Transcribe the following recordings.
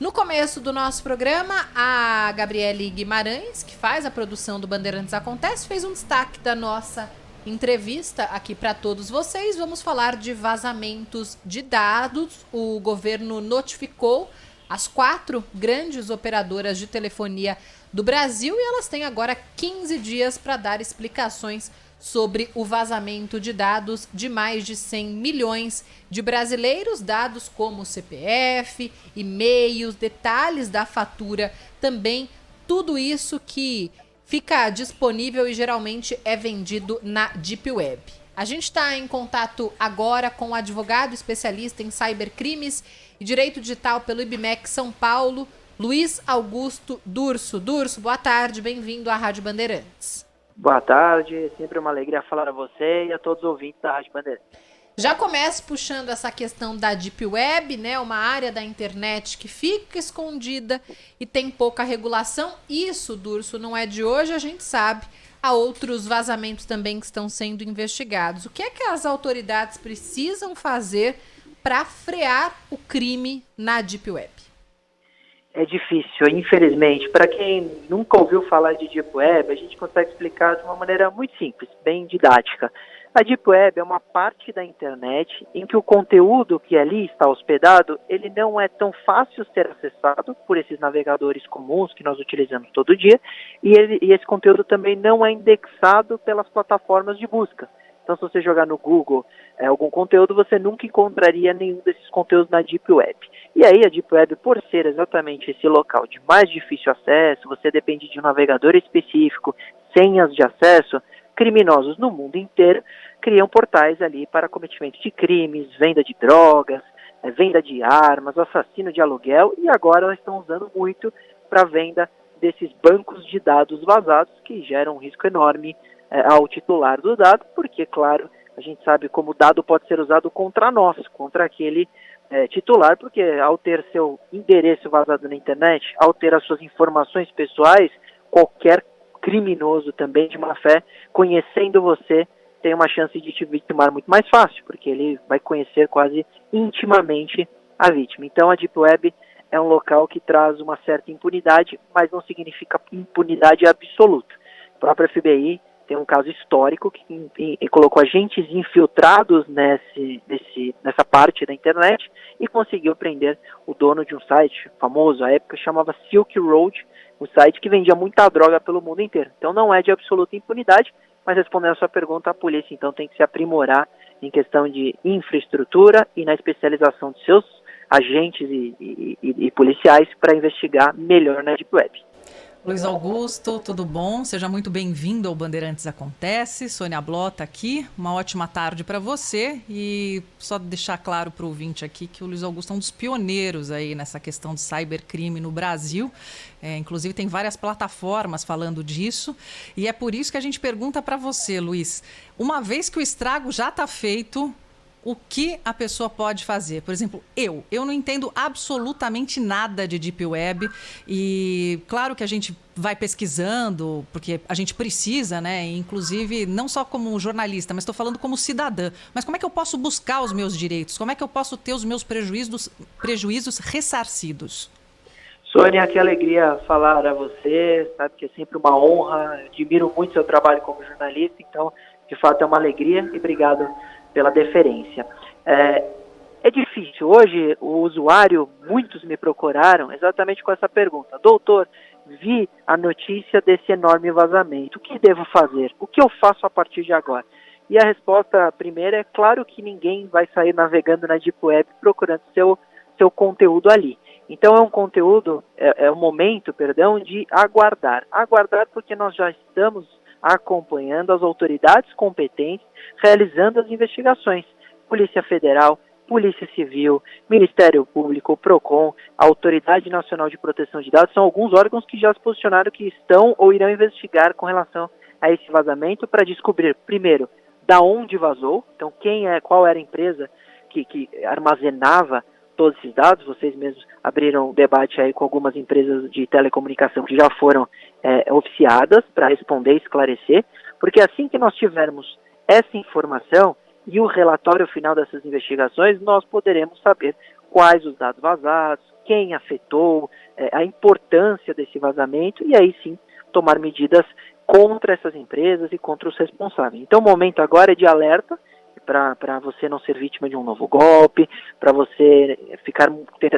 No começo do nosso programa, a Gabriele Guimarães, que faz a produção do Bandeirantes Acontece, fez um destaque da nossa entrevista aqui para todos vocês. Vamos falar de vazamentos de dados. O governo notificou as 4 grandes operadoras de telefonia do Brasil e elas têm agora 15 dias para dar explicações sobre o vazamento de dados de mais de 100 milhões de brasileiros, dados como CPF, e-mails, detalhes da fatura também, tudo isso que fica disponível e geralmente é vendido na Deep Web. A gente está em contato agora com o advogado especialista em cybercrimes e direito digital pelo IBMEC São Paulo, Luiz Augusto Durso. Durso, boa tarde, bem-vindo à Rádio Bandeirantes. Boa tarde, é sempre uma alegria falar a você e a todos os ouvintes da Rádio Bandeirantes. Já começo puxando essa questão da Deep Web, né? Uma área da internet que fica escondida e tem pouca regulação. Isso, Durso, não é de hoje, a gente sabe. Há outros vazamentos também que estão sendo investigados. O que é que as autoridades precisam fazer para frear o crime na Deep Web? É difícil, infelizmente. Para quem nunca ouviu falar de Deep Web, a gente consegue explicar de uma maneira muito simples, bem didática. A Deep Web é uma parte da internet em que o conteúdo que ali está hospedado, ele não é tão fácil ser acessado por esses navegadores comuns que nós utilizamos todo dia, e esse conteúdo também não é indexado pelas plataformas de busca. Então, se você jogar no Google algum conteúdo, você nunca encontraria nenhum desses conteúdos na Deep Web. E aí, a Deep Web, por ser exatamente esse local de mais difícil acesso, você depende de um navegador específico, senhas de acesso, criminosos no mundo inteiro criam portais ali para cometimento de crimes, venda de drogas, venda de armas, assassino de aluguel, e agora elas estão usando muito para venda desses bancos de dados vazados que geram um risco enorme ao titular do dado, porque, claro, a gente sabe como o dado pode ser usado contra nós, contra aquele titular, porque ao ter seu endereço vazado na internet, ao ter as suas informações pessoais, qualquer criminoso também de má fé, conhecendo você, tem uma chance de te vitimar muito mais fácil, porque ele vai conhecer quase intimamente a vítima. Então a Deep Web é um local que traz uma certa impunidade, mas não significa impunidade absoluta. A própria FBI tem um caso histórico que colocou agentes infiltrados nessa parte da internet e conseguiu prender o dono de um site famoso, à época chamava Silk Road, um site que vendia muita droga pelo mundo inteiro. Então não é de absoluta impunidade, mas respondendo a sua pergunta, a polícia então tem que se aprimorar em questão de infraestrutura e na especialização de seus agentes e policiais para investigar melhor na Deep Web. Luiz Augusto, tudo bom? Seja muito bem-vindo ao Bandeirantes Acontece. Sônia Blota aqui. Uma ótima tarde para você. E só deixar claro para o ouvinte aqui que o Luiz Augusto é um dos pioneiros aí nessa questão de cybercrime no Brasil. Inclusive tem várias plataformas falando disso. E é por isso que a gente pergunta para você, Luiz. Uma vez que o estrago já está feito, o que a pessoa pode fazer? Por exemplo, eu não entendo absolutamente nada de Deep Web e claro que a gente vai pesquisando, porque a gente precisa, né? Inclusive, não só como jornalista, mas estou falando como cidadã. Mas como é que eu posso buscar os meus direitos? Como é que eu posso ter os meus prejuízos ressarcidos? Sônia, que alegria falar a você, sabe que é sempre uma honra, admiro muito seu trabalho como jornalista, então, de fato, é uma alegria e obrigado pela deferência. É difícil. Hoje, o usuário, muitos me procuraram exatamente com essa pergunta. Doutor, vi a notícia desse enorme vazamento. O que devo fazer? O que eu faço a partir de agora? E a resposta primeira é claro que ninguém vai sair navegando na Deep Web procurando seu conteúdo ali. Então é um conteúdo, é um momento, de aguardar. Aguardar porque nós já estamos acompanhando as autoridades competentes, realizando as investigações. Polícia Federal, Polícia Civil, Ministério Público, PROCON, Autoridade Nacional de Proteção de Dados, são alguns órgãos que já se posicionaram que estão ou irão investigar com relação a esse vazamento para descobrir, primeiro, da onde vazou, então qual era a empresa que armazenava todos esses dados. Vocês mesmos abriram um debate aí com algumas empresas de telecomunicação que já foram oficiadas para responder e esclarecer, porque assim que nós tivermos essa informação e o relatório final dessas investigações, nós poderemos saber quais os dados vazados, quem afetou, a importância desse vazamento, e aí sim tomar medidas contra essas empresas e contra os responsáveis. Então o momento agora é de alerta, para você não ser vítima de um novo golpe, para você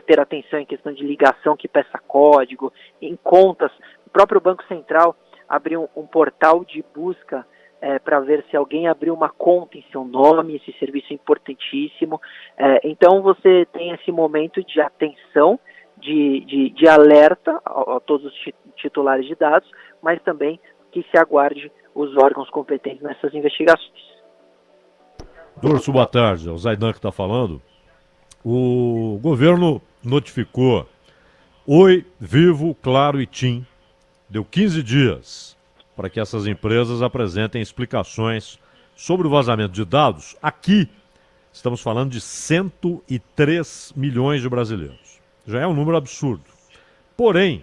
ter atenção em questão de ligação que peça código, em contas. O próprio Banco Central abriu um portal de busca para ver se alguém abriu uma conta em seu nome. Esse serviço é importantíssimo. Então você tem esse momento de atenção, de alerta a todos os titulares de dados, mas também que se aguarde os órgãos competentes nessas investigações. Durso, boa tarde. É o Zaidan que está falando. O governo notificou Oi, Vivo, Claro e TIM. Deu 15 dias para que essas empresas apresentem explicações sobre o vazamento de dados. Aqui estamos falando de 103 milhões de brasileiros. Já é um número absurdo. Porém,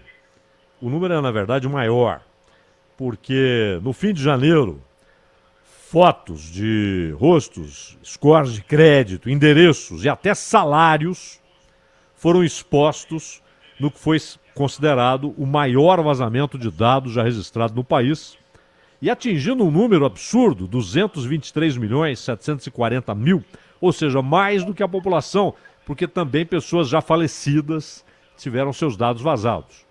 o número é, na verdade, maior, porque no fim de janeiro, fotos de rostos, scores de crédito, endereços e até salários foram expostos no que foi considerado o maior vazamento de dados já registrado no país e atingindo um número absurdo, 223.740.000, ou seja, mais do que a população, porque também pessoas já falecidas tiveram seus dados vazados.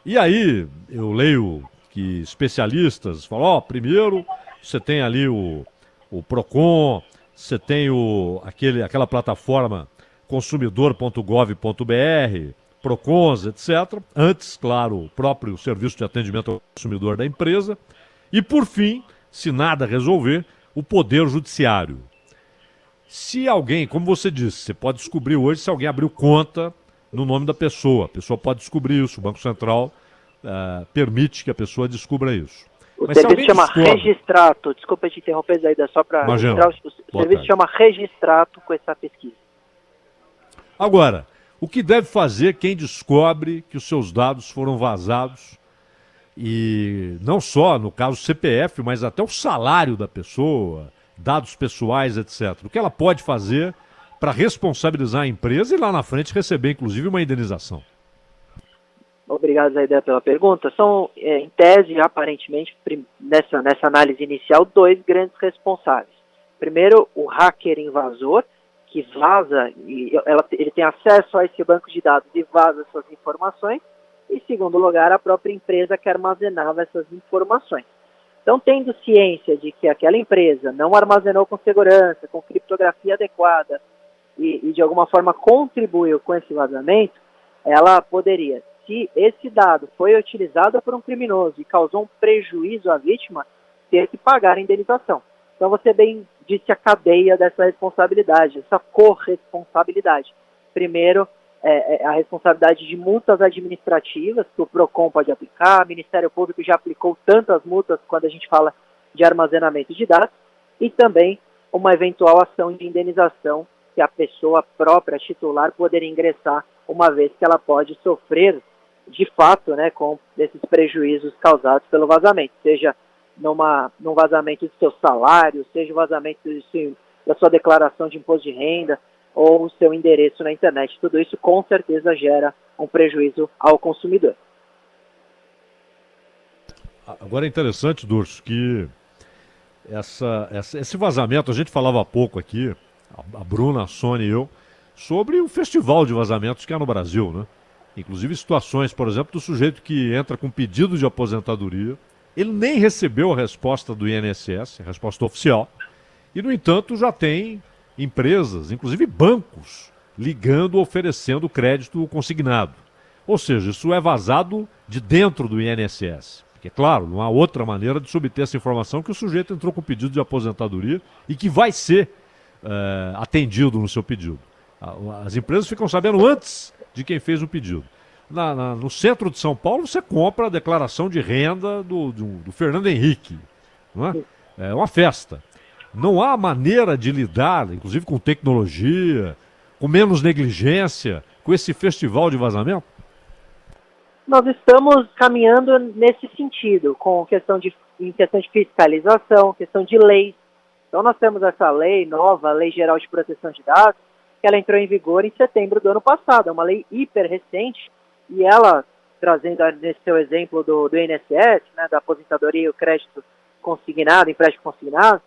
E aí eu leio que especialistas falam, primeiro você tem ali o Procon, você tem aquela plataforma consumidor.gov.br, Procons, etc. Antes, claro, o próprio serviço de atendimento ao consumidor da empresa. E, por fim, se nada resolver, o Poder Judiciário. Se alguém, como você disse, você pode descobrir hoje se alguém abriu conta no nome da pessoa. A pessoa pode descobrir isso, o Banco Central permite que a pessoa descubra isso. O serviço chama Registrato, desculpa te interromper, Zaida, só para registrar, o serviço chama Registrato com essa pesquisa. Agora, o que deve fazer quem descobre que os seus dados foram vazados, e não só no caso CPF, mas até o salário da pessoa, dados pessoais, etc. O que ela pode fazer para responsabilizar a empresa e lá na frente receber, inclusive, uma indenização? Obrigado, Zaida, pela pergunta. São, em tese, aparentemente, nessa análise inicial, dois grandes responsáveis. Primeiro, o hacker invasor, que vaza, ele tem acesso a esse banco de dados e vaza suas informações. E, em segundo lugar, a própria empresa que armazenava essas informações. Então, tendo ciência de que aquela empresa não armazenou com segurança, com criptografia adequada e de alguma forma contribuiu com esse vazamento, ela poderia, se esse dado foi utilizado por um criminoso e causou um prejuízo à vítima, ter que pagar a indenização. Então você bem disse a cadeia dessa responsabilidade, essa corresponsabilidade. Primeiro, a responsabilidade de multas administrativas que o PROCON pode aplicar, o Ministério Público já aplicou tantas multas quando a gente fala de armazenamento de dados, e também uma eventual ação de indenização que a pessoa própria titular poderia ingressar, uma vez que ela pode sofrer de fato, né, com esses prejuízos causados pelo vazamento, seja num vazamento do seu salário, seja o vazamento da sua declaração de imposto de renda ou o seu endereço na internet. Tudo isso com certeza gera um prejuízo ao consumidor. Agora é interessante, Durso, que esse vazamento, a gente falava há pouco aqui, a Bruna, a Sônia e eu, sobre o festival de vazamentos que há no Brasil, né? Inclusive situações, por exemplo, do sujeito que entra com pedido de aposentadoria, ele nem recebeu a resposta do INSS, a resposta oficial, e, no entanto, já tem empresas, inclusive bancos, ligando, oferecendo crédito consignado. Ou seja, isso é vazado de dentro do INSS. Porque, claro, não há outra maneira de se obter essa informação que o sujeito entrou com pedido de aposentadoria e que vai ser atendido no seu pedido. As empresas ficam sabendo antes de quem fez o pedido. No centro de São Paulo, você compra a declaração de renda do Fernando Henrique. Não é? É uma festa. Não há maneira de lidar, inclusive com tecnologia, com menos negligência, com esse festival de vazamento? Nós estamos caminhando nesse sentido, em questão de fiscalização, questão de leis. Então nós temos essa lei nova, a Lei Geral de Proteção de Dados, que ela entrou em vigor em setembro do ano passado. É uma lei hiper recente e ela, trazendo nesse seu exemplo do INSS, né, da aposentadoria e o crédito consignado, empréstimo consignado,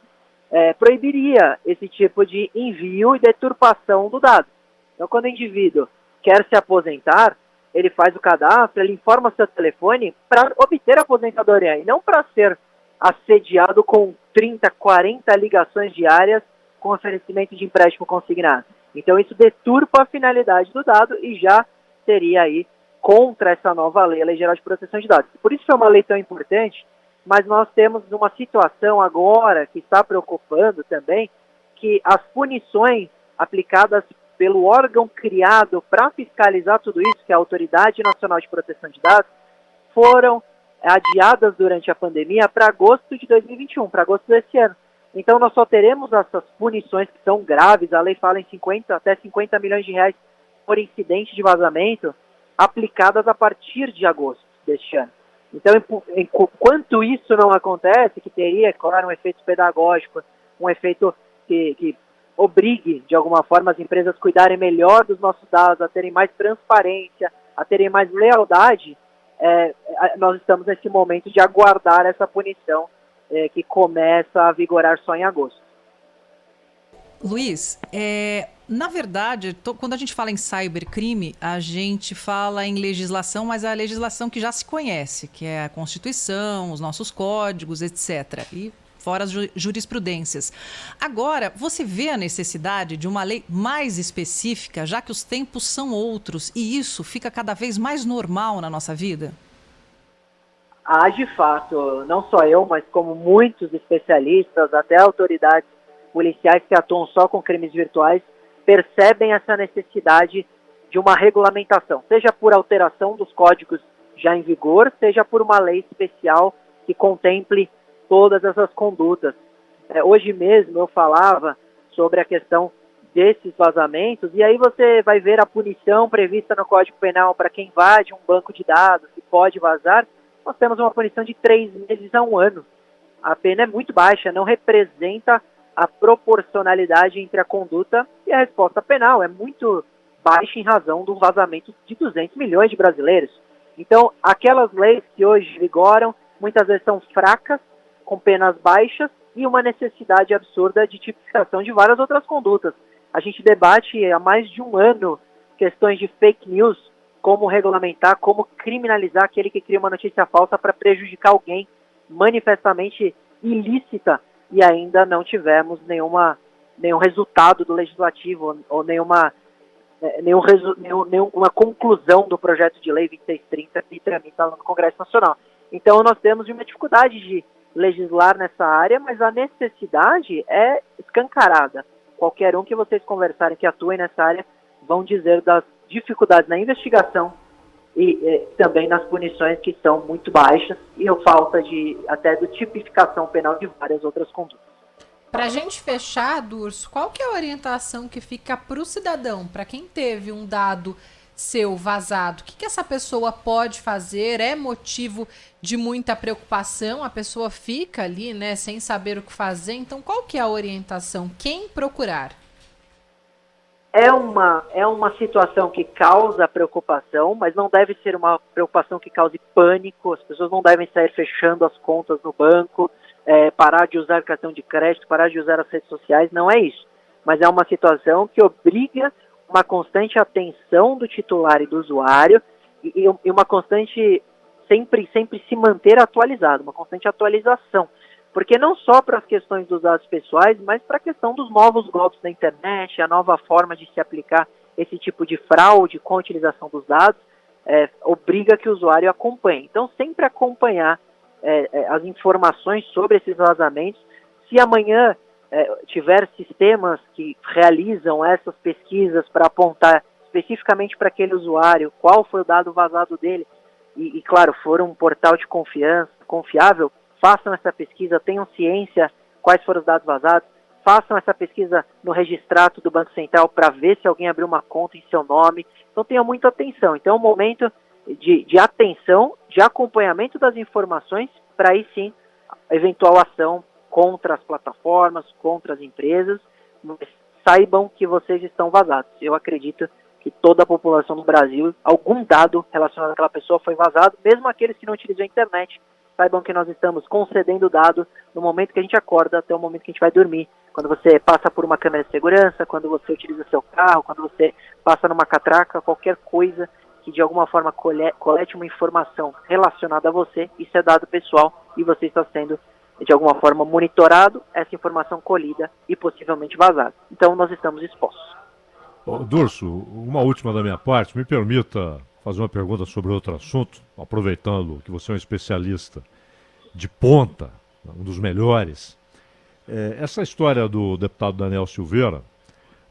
proibiria esse tipo de envio e deturpação do dado. Então, quando o indivíduo quer se aposentar, ele faz o cadastro, ele informa seu telefone para obter a aposentadoria e não para ser assediado com 30, 40 ligações diárias com oferecimento de empréstimo consignado. Então, isso deturpa a finalidade do dado e já seria aí contra essa nova lei, a Lei Geral de Proteção de Dados. Por isso foi uma lei tão importante, mas nós temos uma situação agora que está preocupando também, que as punições aplicadas pelo órgão criado para fiscalizar tudo isso, que é a Autoridade Nacional de Proteção de Dados, foram adiadas durante a pandemia para agosto de 2021, para agosto desse ano. Então nós só teremos essas punições que são graves, a lei fala em até 50 milhões de reais por incidente de vazamento, aplicadas a partir de agosto deste ano. Então, enquanto isso não acontece, que teria, claro, um efeito pedagógico, um efeito que obrigue, de alguma forma, as empresas a cuidarem melhor dos nossos dados, a terem mais transparência, a terem mais lealdade, nós estamos nesse momento de aguardar essa punição que começa a vigorar só em agosto. Luiz, na verdade, quando a gente fala em cybercrime, a gente fala em legislação, mas é a legislação que já se conhece, que é a Constituição, os nossos códigos, etc. E fora as jurisprudências. Agora, você vê a necessidade de uma lei mais específica, já que os tempos são outros, e isso fica cada vez mais normal na nossa vida? De fato, não só eu, mas como muitos especialistas, até autoridades policiais que atuam só com crimes virtuais, percebem essa necessidade de uma regulamentação, seja por alteração dos códigos já em vigor, seja por uma lei especial que contemple todas essas condutas. Hoje mesmo eu falava sobre a questão desses vazamentos, e aí você vai ver a punição prevista no Código Penal para quem invade um banco de dados, que pode vazar. Nós temos uma punição de 3 meses a 1 ano. A pena é muito baixa, não representa a proporcionalidade entre a conduta e a resposta penal. É muito baixa em razão do vazamento de 200 milhões de brasileiros. Então, aquelas leis que hoje vigoram, muitas vezes são fracas, com penas baixas e uma necessidade absurda de tipificação de várias outras condutas. A gente debate há mais de 1 ano questões de fake news, como regulamentar, como criminalizar aquele que cria uma notícia falsa para prejudicar alguém manifestamente ilícita, e ainda não tivemos nenhum resultado do legislativo ou nenhuma conclusão do projeto de lei 2630 que tramita no Congresso Nacional. Então nós temos uma dificuldade de legislar nessa área, mas a necessidade é escancarada. Qualquer um que vocês conversarem que atuem nessa área vão dizer das dificuldades na investigação e também nas punições que são muito baixas e a falta até de tipificação penal de várias outras condutas. Para a gente fechar, Durso, qual que é a orientação que fica para o cidadão, para quem teve um dado seu vazado? O que essa pessoa pode fazer? É motivo de muita preocupação? A pessoa fica ali, né, sem saber o que fazer. Então, qual que é a orientação? Quem procurar? É uma situação que causa preocupação, mas não deve ser uma preocupação que cause pânico. As pessoas não devem sair fechando as contas no banco, parar de usar cartão de crédito, parar de usar as redes sociais. Não é isso. Mas é uma situação que obriga uma constante atenção do titular e do usuário e uma constante sempre se manter atualizado, uma constante atualização. Porque não só para as questões dos dados pessoais, mas para a questão dos novos golpes da internet, a nova forma de se aplicar esse tipo de fraude com a utilização dos dados, obriga que o usuário acompanhe. Então, sempre acompanhar as informações sobre esses vazamentos. Se amanhã tiver sistemas que realizam essas pesquisas para apontar especificamente para aquele usuário qual foi o dado vazado dele, e claro, for um portal de confiança, confiável, façam essa pesquisa, tenham ciência quais foram os dados vazados, façam essa pesquisa no registrato do Banco Central para ver se alguém abriu uma conta em seu nome. Então tenham muita atenção. Então é um momento de atenção, de acompanhamento das informações, para aí sim, eventual ação contra as plataformas, contra as empresas, mas saibam que vocês estão vazados. Eu acredito que toda a população do Brasil, algum dado relacionado àquela pessoa foi vazado, mesmo aqueles que não utilizam a internet, saibam que nós estamos concedendo dado no momento que a gente acorda até o momento que a gente vai dormir. Quando você passa por uma câmera de segurança, quando você utiliza seu carro, quando você passa numa catraca, qualquer coisa que de alguma forma colete uma informação relacionada a você, isso é dado pessoal e você está sendo de alguma forma monitorado, essa informação colhida e possivelmente vazada. Então nós estamos expostos. Durso, uma última da minha parte, me permita fazer uma pergunta sobre outro assunto, aproveitando que você é um especialista de ponta, um dos melhores. Essa história do deputado Daniel Silveira,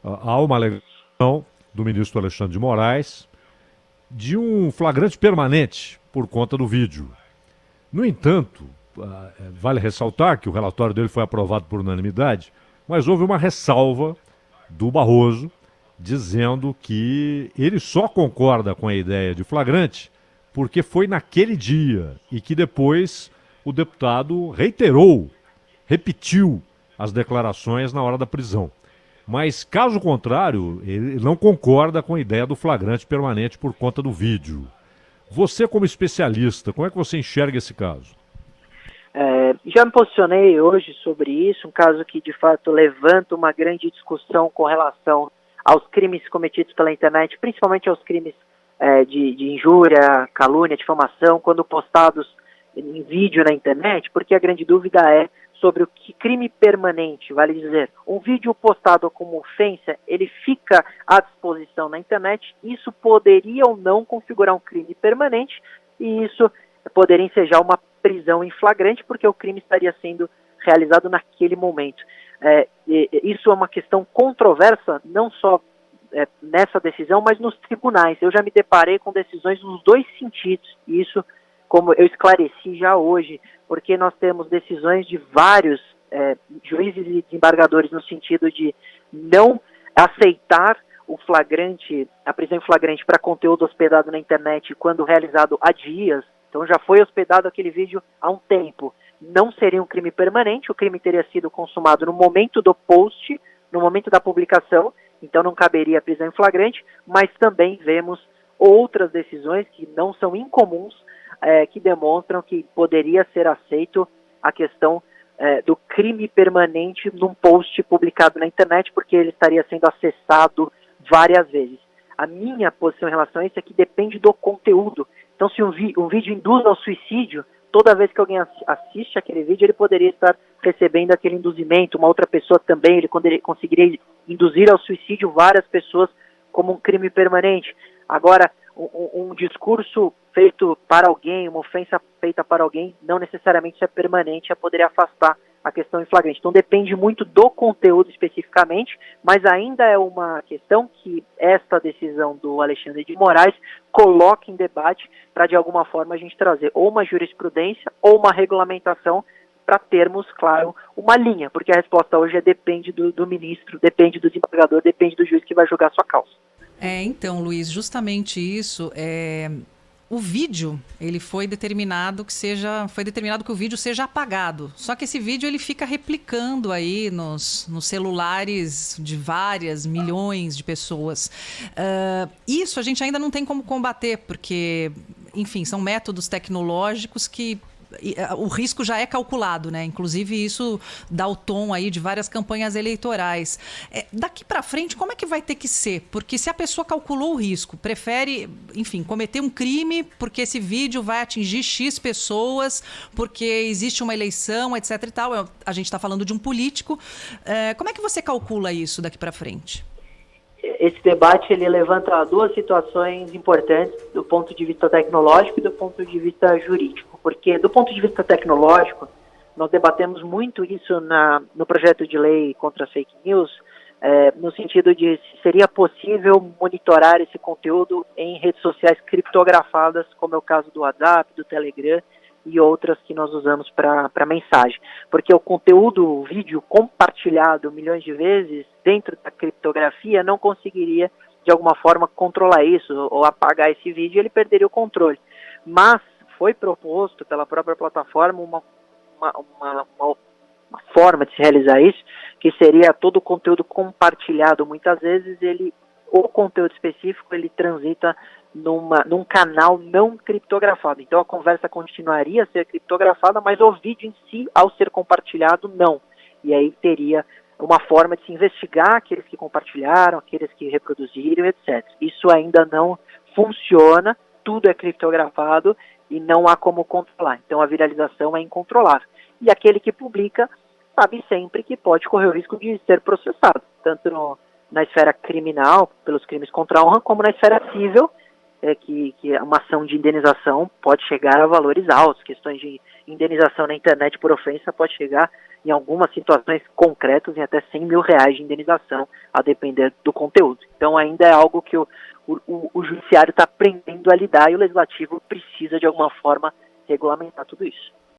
há uma alegação do ministro Alexandre de Moraes de um flagrante permanente por conta do vídeo. No entanto, vale ressaltar que o relatório dele foi aprovado por unanimidade, mas houve uma ressalva do Barroso, dizendo que ele só concorda com a ideia de flagrante porque foi naquele dia e que depois o deputado repetiu as declarações na hora da prisão. Mas, caso contrário, ele não concorda com a ideia do flagrante permanente por conta do vídeo. Você, como especialista, como é que você enxerga esse caso? Já me posicionei hoje sobre isso, um caso que de fato levanta uma grande discussão com relação aos crimes cometidos pela internet, principalmente aos crimes de injúria, calúnia, difamação, quando postados em vídeo na internet, porque a grande dúvida é sobre o que crime permanente, vale dizer, um vídeo postado como ofensa, ele fica à disposição na internet, isso poderia ou não configurar um crime permanente, e isso poderia ensejar uma prisão em flagrante, porque o crime estaria sendo realizado naquele momento. Isso é uma questão controversa, não só nessa decisão, mas nos tribunais. Eu já me deparei com decisões nos dois sentidos, e isso, como eu esclareci já hoje, porque nós temos decisões de vários juízes e desembargadores no sentido de não aceitar o flagrante, a prisão em flagrante para conteúdo hospedado na internet quando realizado há dias. Então já foi hospedado aquele vídeo há um tempo. Não seria um crime permanente, o crime teria sido consumado no momento do post, no momento da publicação, então não caberia a prisão em flagrante, mas também vemos outras decisões que não são incomuns, que demonstram que poderia ser aceito a questão do crime permanente num post publicado na internet, porque ele estaria sendo acessado várias vezes. A minha posição em relação a isso é que depende do conteúdo. Então, se um vídeo induz ao suicídio, toda vez que alguém assiste aquele vídeo, ele poderia estar recebendo aquele induzimento. Uma outra pessoa também, ele conseguiria induzir ao suicídio várias pessoas como um crime permanente. Agora, um discurso feito para alguém, uma ofensa feita para alguém, não necessariamente é permanente, poderia afastar a questão em flagrante. Então depende muito do conteúdo especificamente, mas ainda é uma questão que esta decisão do Alexandre de Moraes coloca em debate para de alguma forma a gente trazer ou uma jurisprudência ou uma regulamentação para termos, claro, uma linha, porque a resposta hoje depende do ministro, depende do desembargador, depende do juiz que vai julgar a sua causa. Então, Luiz, justamente isso, o vídeo, ele foi determinado que o vídeo seja apagado. Só que esse vídeo ele fica replicando aí nos celulares de várias milhões de pessoas. Isso a gente ainda não tem como combater, porque, enfim, são métodos tecnológicos que o risco já é calculado, né? Inclusive isso dá o tom aí de várias campanhas eleitorais. Daqui para frente, como é que vai ter que ser? Porque se a pessoa calculou o risco, prefere, enfim, cometer um crime porque esse vídeo vai atingir X pessoas, porque existe uma eleição, etc e tal. A gente está falando de um político. Como é que você calcula isso daqui para frente? Esse debate ele levanta duas situações importantes do ponto de vista tecnológico e do ponto de vista jurídico, porque do ponto de vista tecnológico, nós debatemos muito isso no projeto de lei contra as fake news, no sentido de se seria possível monitorar esse conteúdo em redes sociais criptografadas, como é o caso do WhatsApp, do Telegram e outras que nós usamos para mensagem. Porque o conteúdo, o vídeo compartilhado milhões de vezes dentro da criptografia não conseguiria, de alguma forma, controlar isso ou apagar esse vídeo, ele perderia o controle. Mas foi proposto pela própria plataforma uma uma forma de se realizar isso, que seria todo o conteúdo compartilhado. Muitas vezes o conteúdo específico ele transita num canal não criptografado. Então a conversa continuaria a ser criptografada, mas o vídeo em si, ao ser compartilhado, não. E aí teria uma forma de se investigar aqueles que compartilharam, aqueles que reproduziram, etc. Isso ainda não funciona, tudo é criptografado e não há como controlar. Então a viralização é incontrolável. E aquele que publica sabe sempre que pode correr o risco de ser processado, tanto na esfera criminal, pelos crimes contra a honra, como na esfera civil, que uma ação de indenização pode chegar a valores altos. Questões de indenização na internet por ofensa pode chegar, em algumas situações concretas, em até R$100 mil de indenização, a depender do conteúdo. Então ainda é algo que o judiciário está aprendendo a lidar e o legislativo precisa de alguma forma regulamentar tudo isso.